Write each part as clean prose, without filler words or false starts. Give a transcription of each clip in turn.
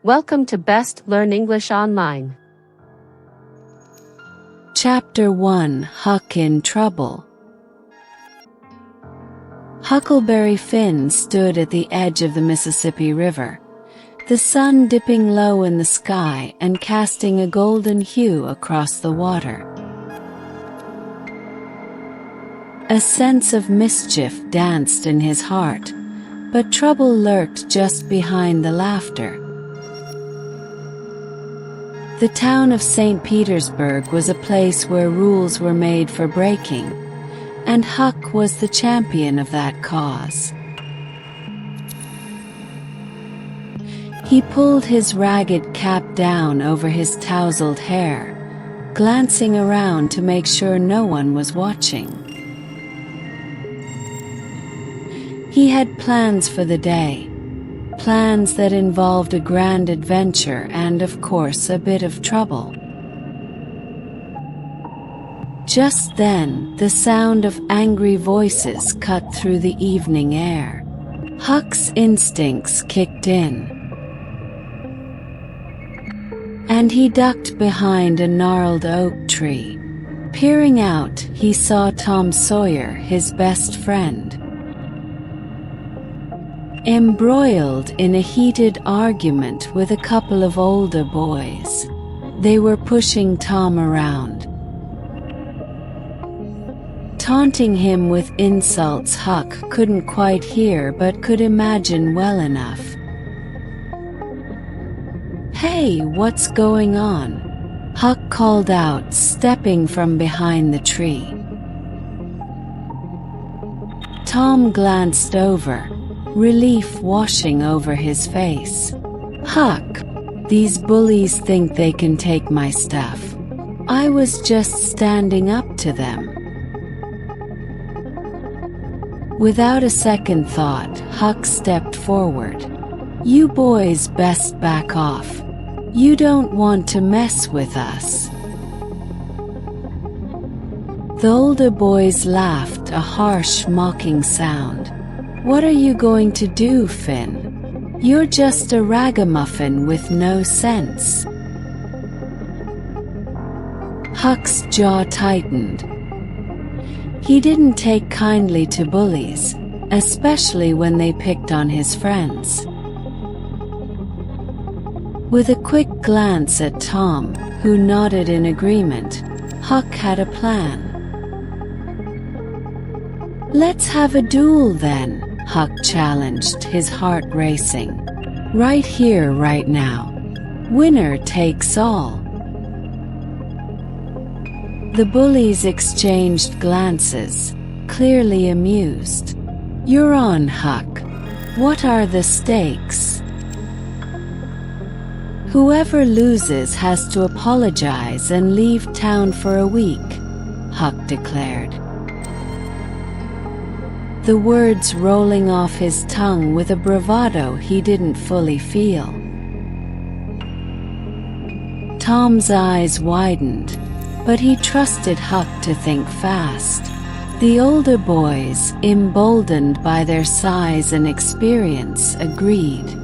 Welcome to Best Learn English Online. Chapter 1: Huck in Trouble. Huckleberry Finn stood at the edge of the Mississippi River, the sun dipping low in the sky and casting a golden hue across the water. A sense of mischief danced in his heart, but trouble lurked just behind the laughter. The town of St. Petersburg was a place where rules were made for breaking, and Huck was the champion of that cause. He pulled his ragged cap down over his tousled hair, glancing around to make sure no one was watching. He had plans for the day, plans that involved a grand adventure and, of course, a bit of trouble. Just then, the sound of angry voices cut through the evening air. Huck's instincts kicked in, and he ducked behind a gnarled oak tree. Peering out, he saw Tom Sawyer, his best friend, embroiled in a heated argument with a couple of older boys. They were pushing Tom around, taunting him with insults Huck couldn't quite hear but could imagine well enough. "Hey, what's going on?" Huck called out, stepping from behind the tree. Tom glanced over, relief washing over his face. "Huck, these bullies think they can take my stuff. I was just standing up to them." Without a second thought, Huck stepped forward. "You boys best back off. You don't want to mess with us." The older boys laughed, a harsh, mocking sound. "What are you going to do, Finn? You're just a ragamuffin with no sense." Huck's jaw tightened. He didn't take kindly to bullies, especially when they picked on his friends. With a quick glance at Tom, who nodded in agreement, Huck had a plan. "Let's have a duel then," Huck challenged, his heart racing. "Right here, right now. Winner takes all." The bullies exchanged glances, clearly amused. "You're on, Huck. What are the stakes?" "Whoever loses has to apologize and leave town for a week," Huck declared, the words rolling off his tongue with a bravado he didn't fully feel. Tom's eyes widened, but he trusted Huck to think fast. The older boys, emboldened by their size and experience, agreed.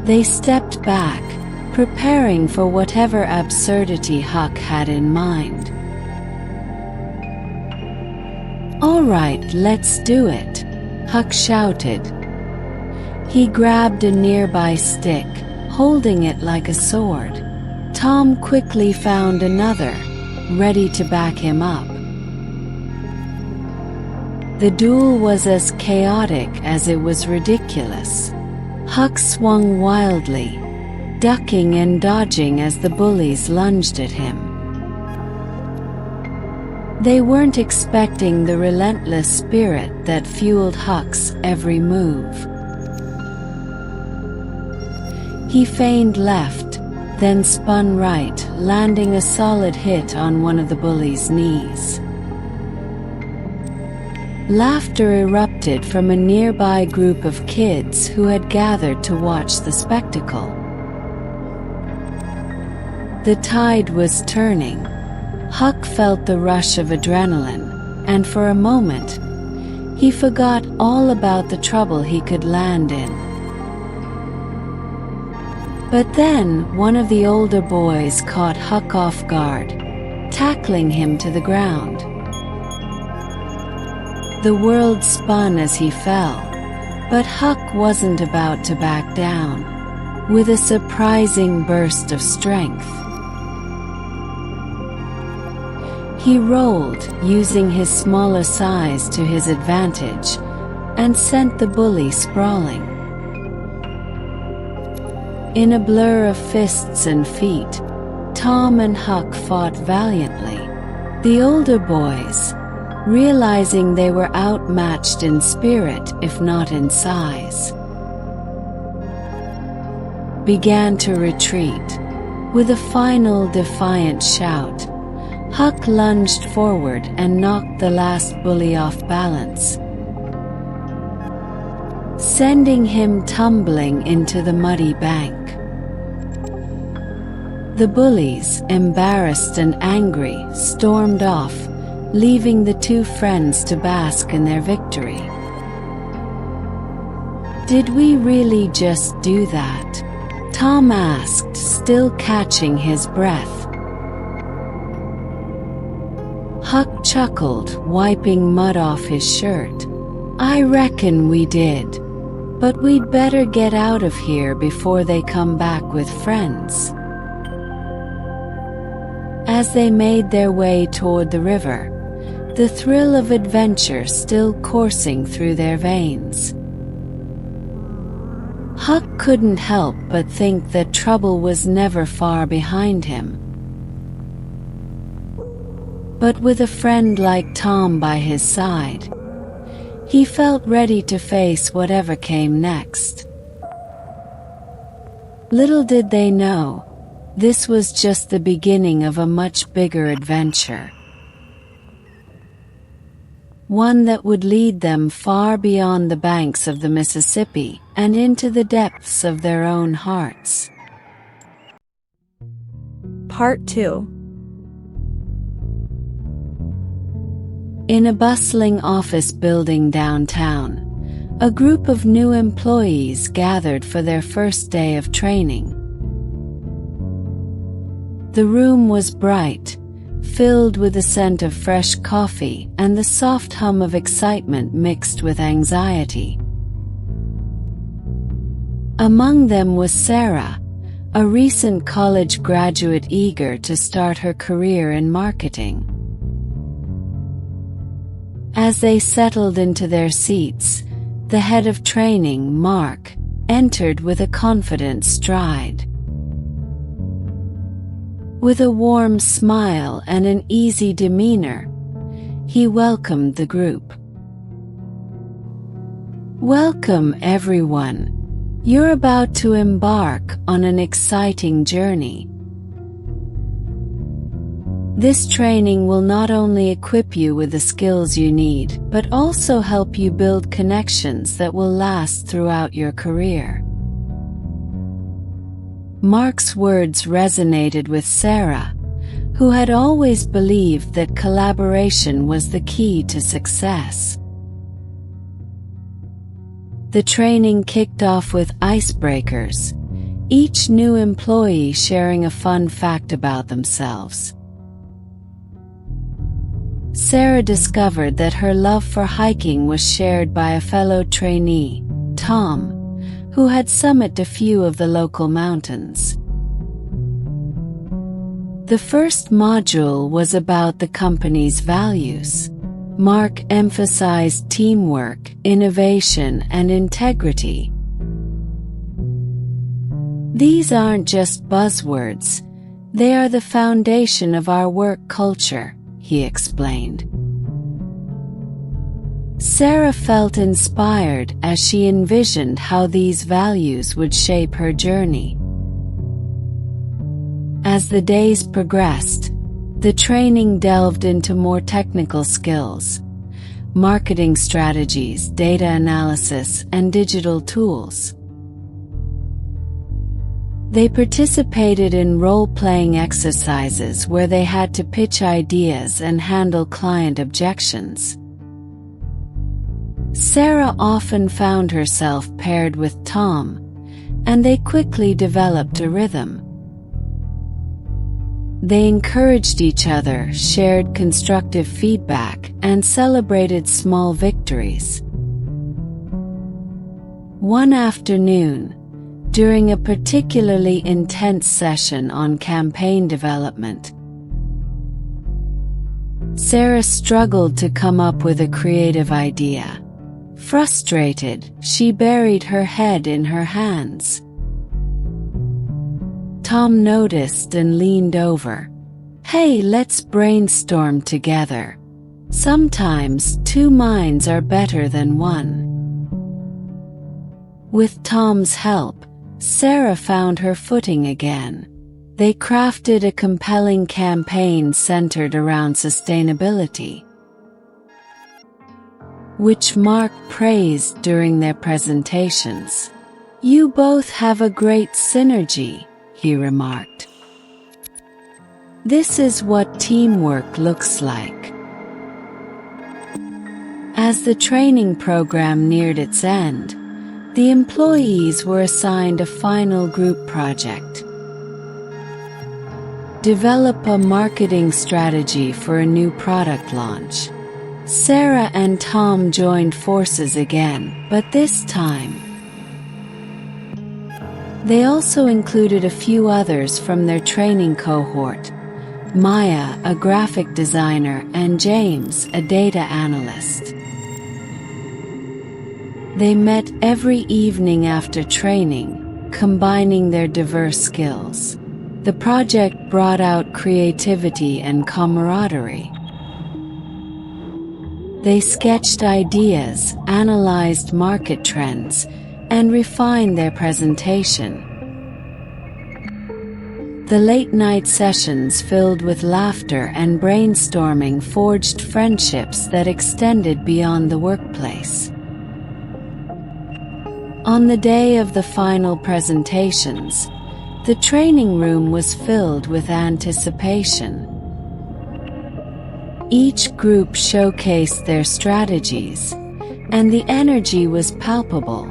They stepped back, preparing for whatever absurdity Huck had in mind. "All right, let's do it," Huck shouted. He grabbed a nearby stick, holding it like a sword. Tom quickly found another, ready to back him up. The duel was as chaotic as it was ridiculous. Huck swung wildly, ducking and dodging as the bullies lunged at him. They weren't expecting the relentless spirit that fueled Huck's every move. He feigned left, then spun right, landing a solid hit on one of the bullies' knees. Laughter erupted from a nearby group of kids who had gathered to watch the spectacle. The tide was turning. Huck felt the rush of adrenaline, and for a moment, he forgot all about the trouble he could land in. But then one of the older boys caught Huck off guard, tackling him to the ground. The world spun as he fell, but Huck wasn't about to back down. With a surprising burst of strength, he rolled, using his smaller size to his advantage, and sent the bully sprawling. In a blur of fists and feet, Tom and Huck fought valiantly. The older boys, realizing they were outmatched in spirit if not in size, began to retreat. With a final defiant shout, Huck lunged forward and knocked the last bully off balance, sending him tumbling into the muddy bank. The bullies, embarrassed and angry, stormed off, leaving the two friends to bask in their victory. "Did we really just do that?" Tom asked, still catching his breath. Huck chuckled, wiping mud off his shirt. "I reckon we did. But we'd better get out of here before they come back with friends." As they made their way toward the river, the thrill of adventure still coursing through their veins, Huck couldn't help but think that trouble was never far behind him. But with a friend like Tom by his side, he felt ready to face whatever came next. Little did they know, this was just the beginning of a much bigger adventure. One that would lead them far beyond the banks of the Mississippi and into the depths of their own hearts. Part 2. In a bustling office building downtown, a group of new employees gathered for their first day of training. The room was bright, filled with the scent of fresh coffee and the soft hum of excitement mixed with anxiety. Among them was Sarah, a recent college graduate eager to start her career in marketing. As they settled into their seats, the head of training, Mark, entered with a confident stride. With a warm smile and an easy demeanor, he welcomed the group. "Welcome, everyone. You're about to embark on an exciting journey. This training will not only equip you with the skills you need, but also help you build connections that will last throughout your career." Mark's words resonated with Sarah, who had always believed that collaboration was the key to success. The training kicked off with icebreakers, each new employee sharing a fun fact about themselves. Sarah discovered that her love for hiking was shared by a fellow trainee, Tom, who had summited a few of the local mountains. The first module was about the company's values. Mark emphasized teamwork, innovation, and integrity. "These aren't just buzzwords, they are the foundation of our work culture," he explained. Sarah felt inspired as she envisioned how these values would shape her journey. As the days progressed, the training delved into more technical skills, marketing strategies, data analysis, and digital tools. They participated in role-playing exercises where they had to pitch ideas and handle client objections. Sarah often found herself paired with Tom, and they quickly developed a rhythm. They encouraged each other, shared constructive feedback, and celebrated small victories. One afternoon, during a particularly intense session on campaign development, Sarah struggled to come up with a creative idea. Frustrated, she buried her head in her hands. Tom noticed and leaned over. "Hey, let's brainstorm together. Sometimes two minds are better than one." With Tom's help, Sarah found her footing again. They crafted a compelling campaign centered around sustainability, which Mark praised during their presentations. "You both have a great synergy," he remarked. "This is what teamwork looks like." As the training program neared its end, the employees were assigned a final group project. Develop a marketing strategy for a new product launch. Sarah and Tom joined forces again, but this time, they also included a few others from their training cohort: Maya, a graphic designer, and James, a data analyst. They met every evening after training, combining their diverse skills. The project brought out creativity and camaraderie. They sketched ideas, analyzed market trends, and refined their presentation. The late-night sessions filled with laughter and brainstorming forged friendships that extended beyond the workplace. On the day of the final presentations, the training room was filled with anticipation. Each group showcased their strategies, and the energy was palpable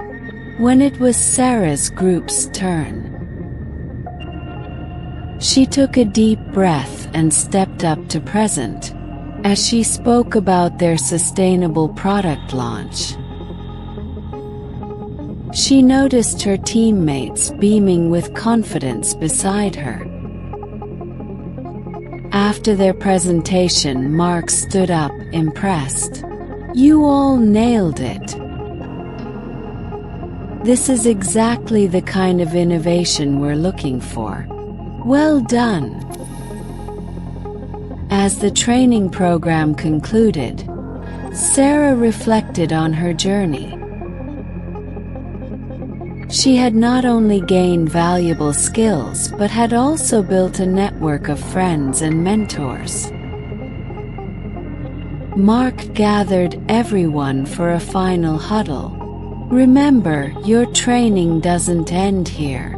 when it was Sarah's group's turn. She took a deep breath and stepped up to present as she spoke about their sustainable product launch. She noticed her teammates beaming with confidence beside her. After their presentation, Mark stood up, impressed. "You all nailed it. This is exactly the kind of innovation we're looking for. Well done." As the training program concluded, Sarah reflected on her journey. She had not only gained valuable skills but had also built a network of friends and mentors. Mark gathered everyone for a final huddle. "Remember, your training doesn't end here.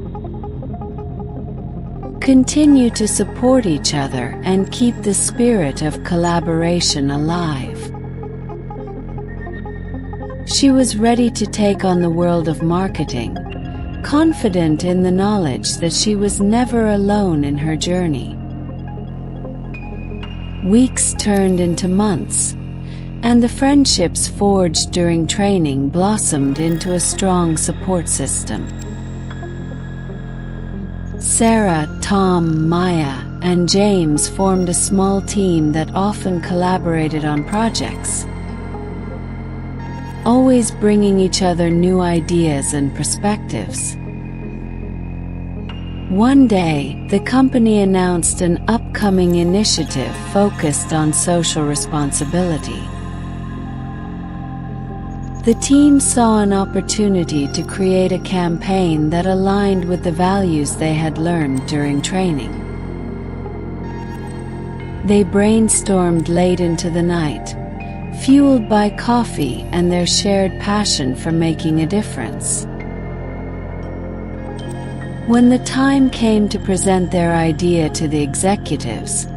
Continue to support each other and keep the spirit of collaboration alive." She was ready to take on the world of marketing, confident in the knowledge that she was never alone in her journey. Weeks turned into months, and the friendships forged during training blossomed into a strong support system. Sarah, Tom, Maya, and James formed a small team that often collaborated on projects, always bringing each other new ideas and perspectives. One day, the company announced an upcoming initiative focused on social responsibility. The team saw an opportunity to create a campaign that aligned with the values they had learned during training. They brainstormed late into the night, fueled by coffee and their shared passion for making a difference. When the time came to present their idea to the executives,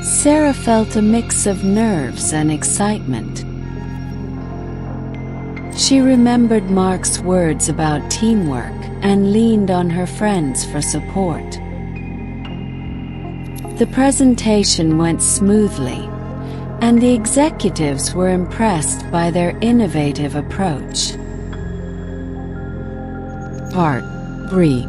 Sarah felt a mix of nerves and excitement. She remembered Mark's words about teamwork and leaned on her friends for support. The presentation went smoothly, and the executives were impressed by their innovative approach. Part 3.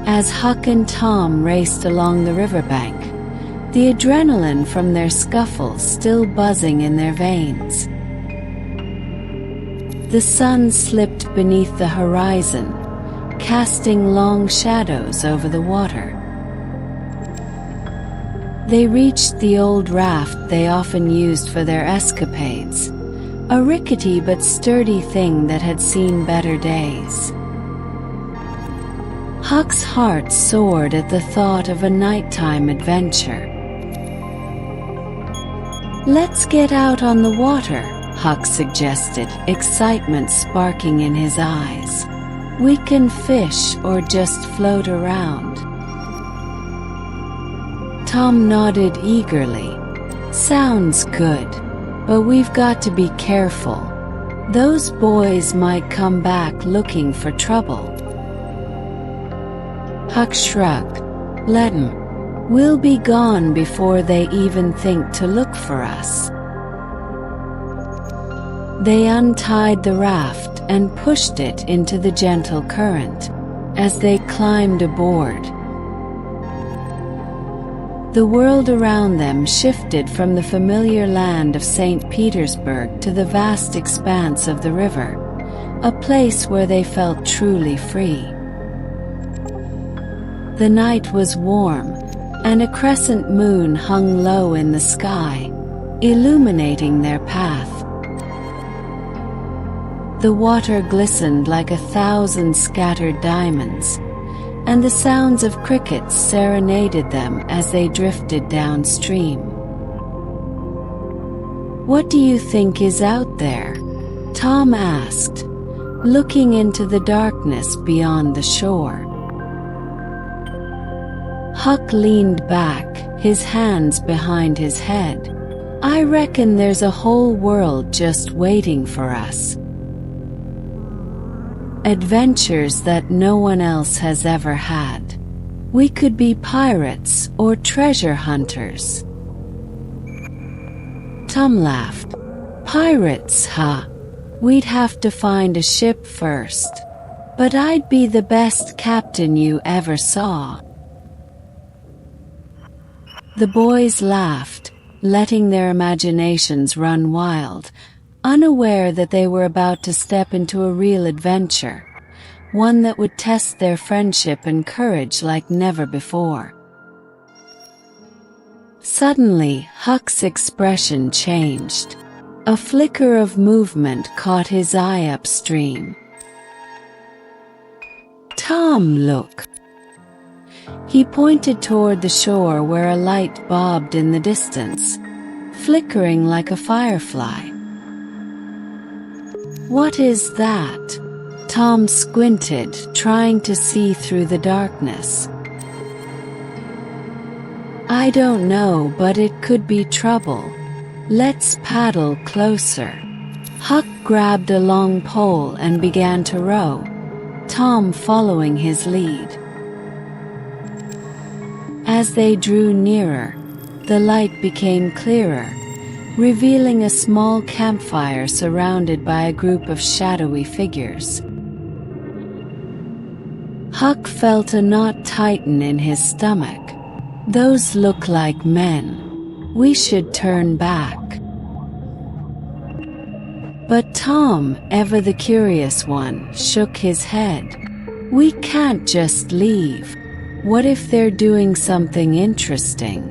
As Huck and Tom raced along the riverbank, the adrenaline from their scuffle still buzzing in their veins. The sun slipped beneath the horizon, casting long shadows over the water. They reached the old raft they often used for their escapades, a rickety but sturdy thing that had seen better days. Huck's heart soared at the thought of a nighttime adventure. "Let's get out on the water," Huck suggested, excitement sparking in his eyes. "We can fish or just float around." Tom nodded eagerly. "Sounds good, but we've got to be careful. Those boys might come back looking for trouble." Huck shrugged. "Let 'em. We'll be gone before they even think to look for us." They untied the raft and pushed it into the gentle current. As they climbed aboard, the world around them shifted from the familiar land of St. Petersburg to the vast expanse of the river, a place where they felt truly free. The night was warm, and a crescent moon hung low in the sky, illuminating their path. The water glistened like 1,000 scattered diamonds, and the sounds of crickets serenaded them as they drifted downstream. "What do you think is out there?" Tom asked, looking into the darkness beyond the shore. Huck leaned back, his hands behind his head. "I reckon there's a whole world just waiting for us. Adventures that no one else has ever had. We could be pirates or treasure hunters." Tom laughed. "Pirates, huh? We'd have to find a ship first. But I'd be the best captain you ever saw." The boys laughed, letting their imaginations run wild, unaware that they were about to step into a real adventure, one that would test their friendship and courage like never before. Suddenly, Huck's expression changed. A flicker of movement caught his eye upstream. "Tom, look!" He pointed toward the shore where a light bobbed in the distance, flickering like a firefly. "What is that?" Tom squinted, trying to see through the darkness. "I don't know, but it could be trouble. Let's paddle closer." Huck grabbed a long pole and began to row, Tom following his lead. As they drew nearer, the light became clearer, revealing a small campfire surrounded by a group of shadowy figures. Huck felt a knot tighten in his stomach. "Those look like men. We should turn back." But Tom, ever the curious one, shook his head. "We can't just leave. What if they're doing something interesting?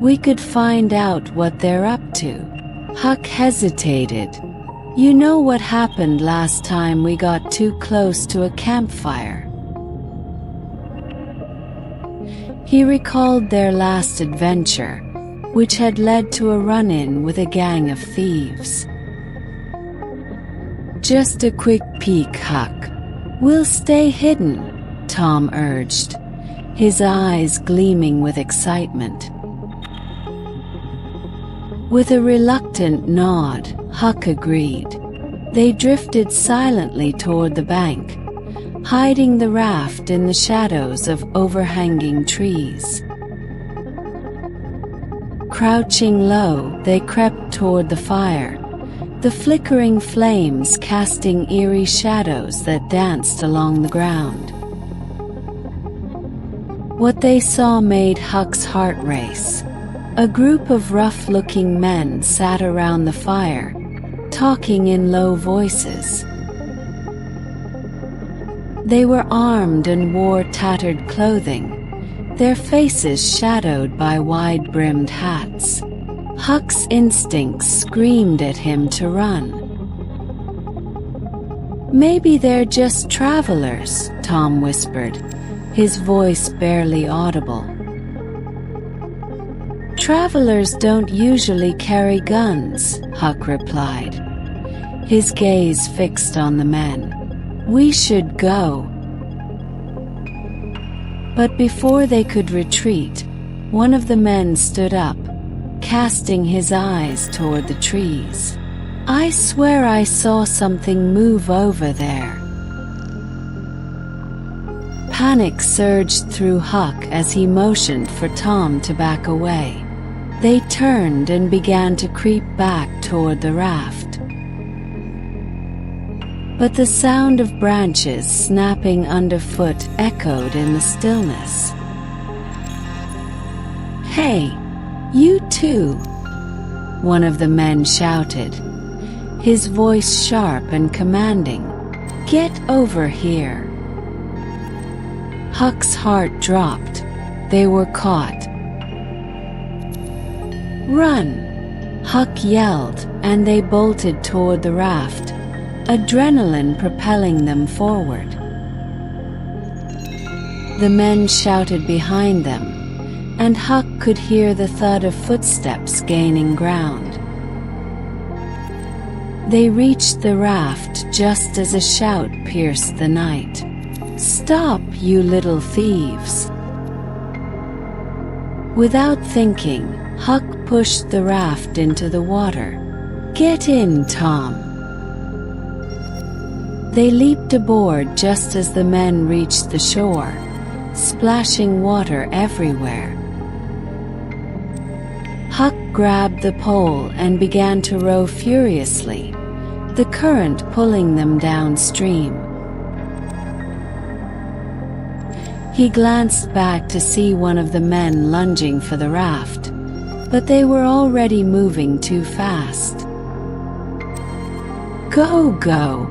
We could find out what they're up to." Huck hesitated. "You know what happened last time we got too close to a campfire?" He recalled their last adventure, which had led to a run-in with a gang of thieves. "Just a quick peek, Huck. We'll stay hidden," Tom urged, his eyes gleaming with excitement. With a reluctant nod, Huck agreed. They drifted silently toward the bank, hiding the raft in the shadows of overhanging trees. Crouching low, they crept toward the fire, the flickering flames casting eerie shadows that danced along the ground. What they saw made Huck's heart race. A group of rough-looking men sat around the fire, talking in low voices. They were armed and wore tattered clothing, their faces shadowed by wide-brimmed hats. Huck's instincts screamed at him to run. "Maybe they're just travelers," Tom whispered, his voice barely audible. "Travelers don't usually carry guns," Huck replied, his gaze fixed on the men. "We should go." But before they could retreat, one of the men stood up, casting his eyes toward the trees. "I swear I saw something move over there." Panic surged through Huck as he motioned for Tom to back away. They turned and began to creep back toward the raft. But the sound of branches snapping underfoot echoed in the stillness. "Hey, you too!" one of the men shouted, his voice sharp and commanding. "Get over here!" Huck's heart dropped. They were caught. "Run!" Huck yelled, and they bolted toward the raft, adrenaline propelling them forward. The men shouted behind them, and Huck could hear the thud of footsteps gaining ground. They reached the raft just as a shout pierced the night. "Stop, you little thieves!" Without thinking, Huck pushed the raft into the water. "Get in, Tom!" They leaped aboard just as the men reached the shore, splashing water everywhere. Huck grabbed the pole and began to row furiously, the current pulling them downstream. He glanced back to see one of the men lunging for the raft, but they were already moving too fast. "Go, go!"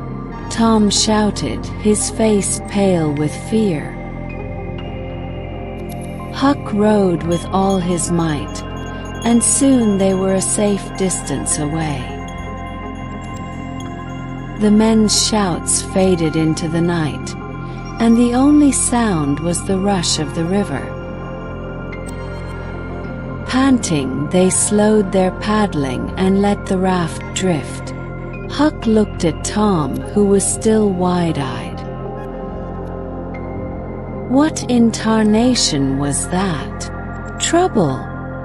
Tom shouted, his face pale with fear. Huck rowed with all his might, and soon they were a safe distance away. The men's shouts faded into the night, and the only sound was the rush of the river. Panting, they slowed their paddling and let the raft drift. Huck looked at Tom, who was still wide-eyed. "What in tarnation was that?" "Trouble,"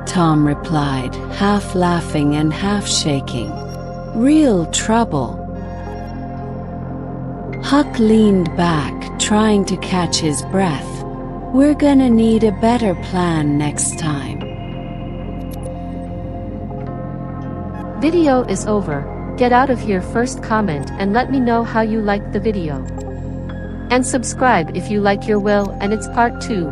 Tom replied, half laughing and half shaking. "Real trouble." Huck leaned back, trying to catch his breath. "We're gonna need a better plan next time." Video is over. Get out of here first, comment and let me know how you liked the video. And subscribe if you like your will and it's part 2.